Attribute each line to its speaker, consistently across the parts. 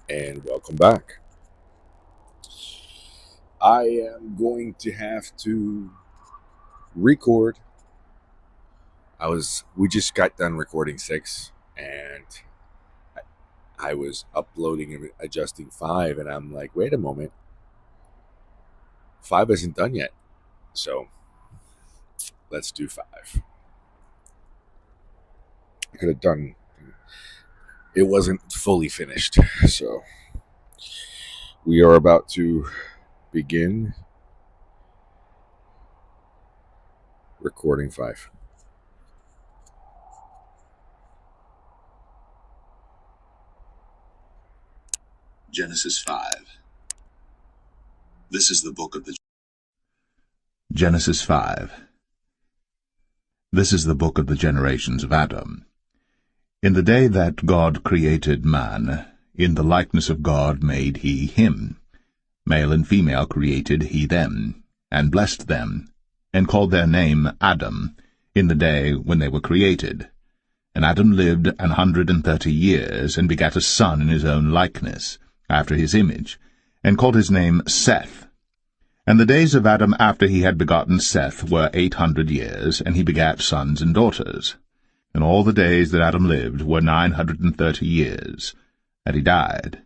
Speaker 1: and welcome back. I am going to have to record. We just got done recording 6, and I was uploading and adjusting 5, and I'm like, wait a moment, 5 isn't done yet. So let's do 5. I could have done, it wasn't fully finished. So we are about to begin recording 5.
Speaker 2: Genesis 5. This is the book of the Genesis 5. This is the book of the generations of Adam. In the day that God created man, in the likeness of God made he him. Male and female created he them, and blessed them, and called their name Adam, in the day when they were created. And Adam lived 130 years, and begat a son in his own likeness, after his image, and called his name Seth. And the days of Adam after he had begotten Seth were 800 years, and he begat sons and daughters. And all the days that Adam lived were 930 years, and he died.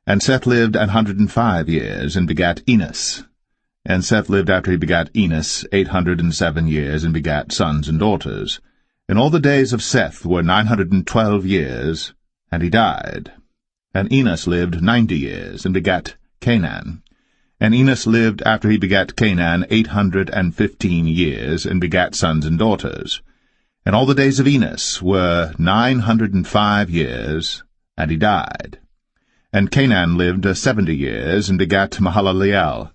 Speaker 2: And Seth lived 105 years, and begat Enos. And Seth lived after he begat Enos 807 years, and begat sons and daughters. And all the days of Seth were 912 years, and he died. And Enos lived 90 years, and begat Canaan. And Enos lived after he begat Canaan 815 years, and begat sons and daughters. And all the days of Enos were 905 years, and he died. And Canaan lived 70 years, and begat Mahalaleel.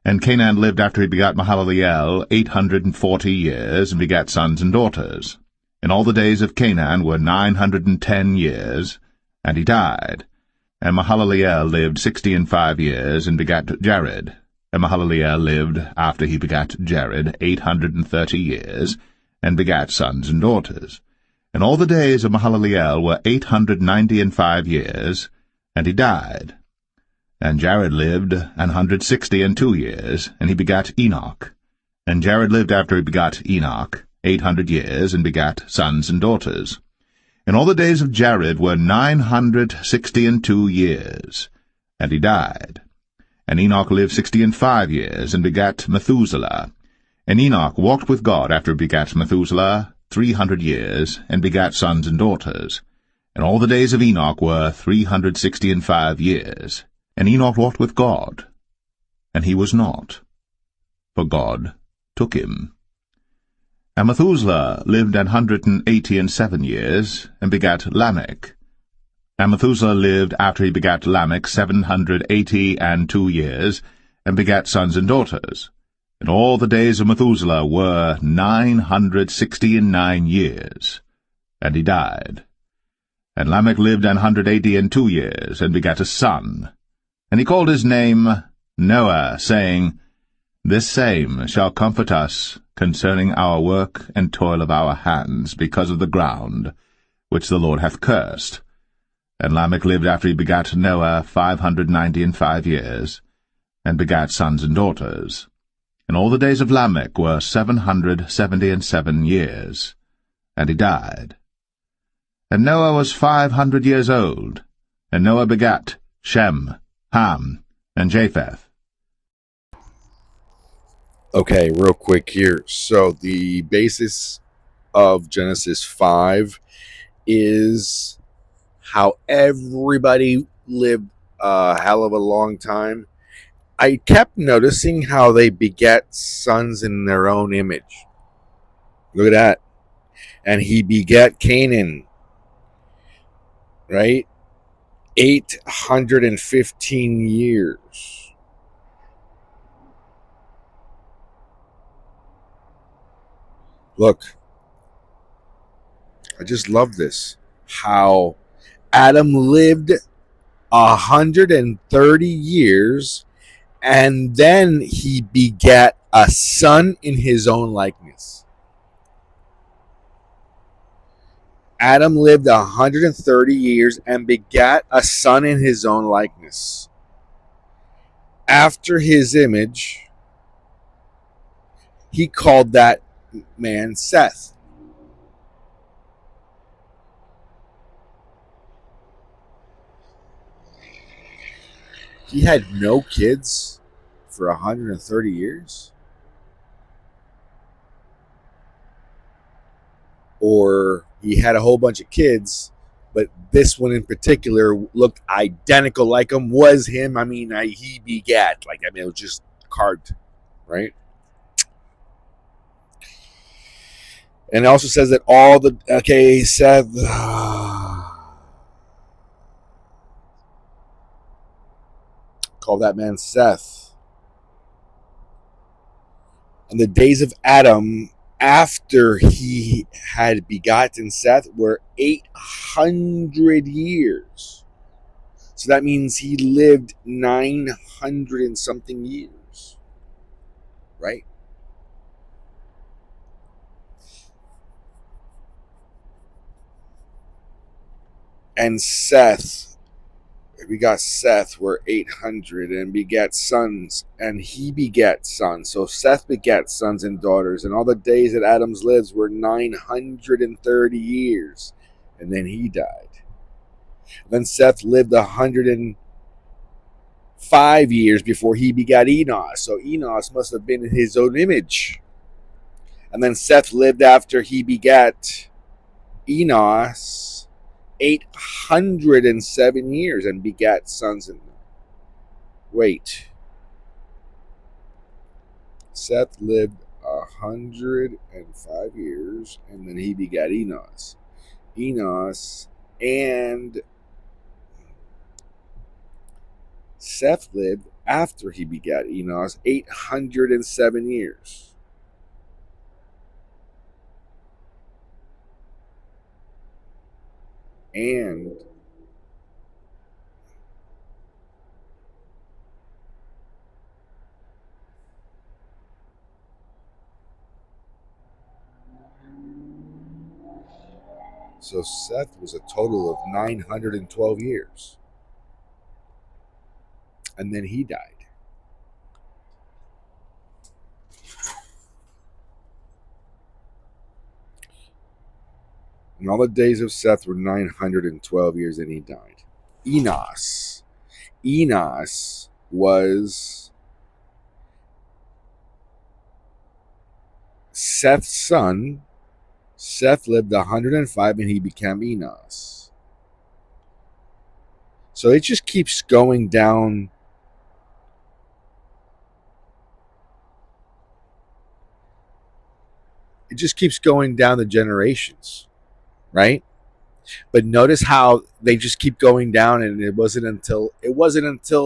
Speaker 2: And Canaan lived after he begat Mahalaleel 840 years, and begat sons and daughters. And all the days of Canaan were 910 years, and he died. And Mahalaleel lived 65 years, and begat Jared. And Mahalaleel lived, after he begat Jared, 830 years, and begat sons and daughters. And all the days of Mahalaleel were 895 years, and he died. And Jared lived 162 years, and he begat Enoch. And Jared lived after he begat Enoch 800 years, and begat sons and daughters. And all the days of Jared were 962 years, and he died. And Enoch lived 65 years, and begat Methuselah. And Enoch walked with God after he begat Methuselah 300 years, and begat sons and daughters. And all the days of Enoch were 365 years. And Enoch walked with God, and he was not, for God took him. And Methuselah lived 187 years, and begat Lamech. And Methuselah lived after he begat Lamech 782 years, and begat sons and daughters. And all the days of Methuselah were 969 years, and he died. And Lamech lived 182 years, and begat a son. And he called his name Noah, saying, This same shall comfort us concerning our work and toil of our hands, because of the ground, which the Lord hath cursed. And Lamech lived after he begat Noah 595 years, and begat sons and daughters. And all the days of Lamech were 777 years, and he died. And Noah was 500 years old, and Noah begat Shem, Ham, and Japheth.
Speaker 1: Okay, real quick here. So the basis of Genesis 5 is how everybody lived a hell of a long time. I kept noticing how they beget sons in their own image. Look at that. And he begat Canaan, right? 815 years. Look, I just love this. How Adam lived 130 years, and then he begat a son in his own likeness. Adam lived 130 years and begat a son in his own likeness, after his image. He called that man Seth. He had no kids for 130 years. Or he had a whole bunch of kids, but this one in particular looked identical like him, was him. I mean, he begat. Like, I mean, it was just carved, right? And it also says that all the, okay, Seth, call that man Seth. And the days of Adam after he had begotten Seth were 800 years. So that means he lived 900 and something years, right? And Seth, we got Seth were 800 and begat sons, and he begat sons. So Seth begat sons and daughters, and all the days that Adam's lives were 930 years, and then he died. Then Seth lived 105 years before he begat Enos. So Enos must have been in his own image. And then Seth lived after he begat Enos 807 years and begat sons and wait. Seth lived 105 years and then he begat Enos. Enos and Seth lived after he begat Enos 807 years. And so Seth was a total of 912 years. And then he died. And all the days of Seth were 912 years, and he died. Enos. Enos was Seth's son. Seth lived 105 and he became Enos. So it just keeps going down. It just keeps going down the generations, right? But notice how they just keep going down, and it wasn't until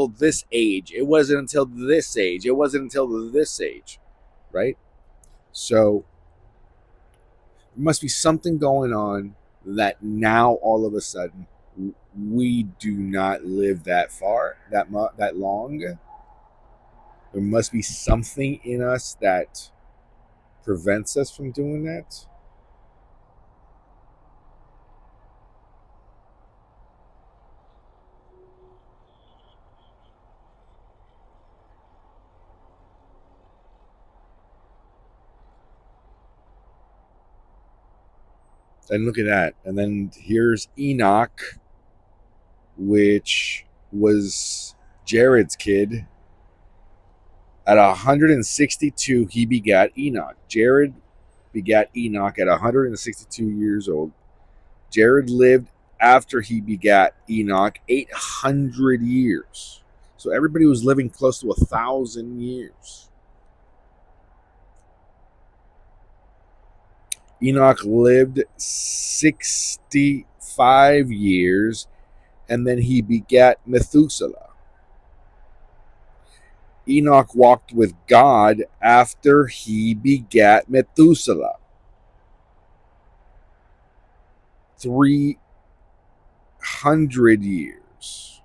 Speaker 1: this age, it wasn't until this age, it wasn't until this age, right? So there must be something going on that now all of a sudden we do not live that far, that long. There must be something in us that prevents us from doing that. And look at that. And then here's Enoch, which was Jared's kid. At 162, he begat Enoch. Jared begat Enoch at 162 years old. Jared lived after he begat Enoch 800 years. So everybody was living close to 1,000 years. Enoch lived 65 years, and then he begat Methuselah. Enoch walked with God after he begat Methuselah 300 years.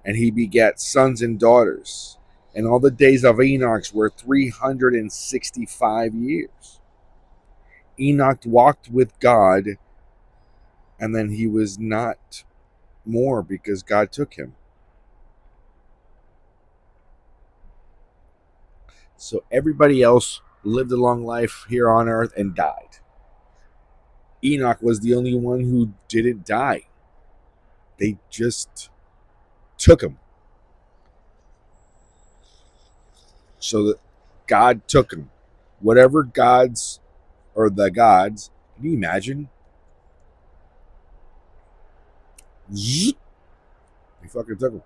Speaker 1: And he begat sons and daughters. And all the days of Enoch were 365 years. Enoch walked with God, and then he was not more because God took him. So everybody else lived a long life here on earth and died. Enoch was the only one who didn't die. They just took him. So that God took him. Whatever gods or the gods, can you imagine? Zzz, they fucking took him.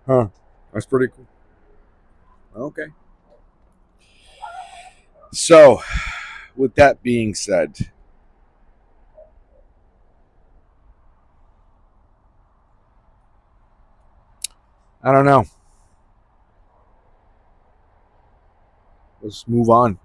Speaker 1: Huh. That's pretty cool. Okay. So, with that being said, I don't know. Let's move on.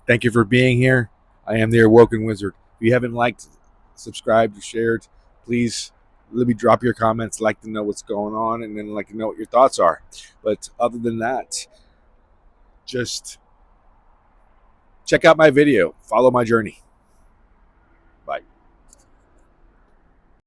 Speaker 1: Thank you for being here. I am the Awoken Wizard. If you haven't liked, subscribed, or shared, please let me drop your comments. Like to know what's going on, and then like to know what your thoughts are. But other than that, just check out my video. Follow my journey.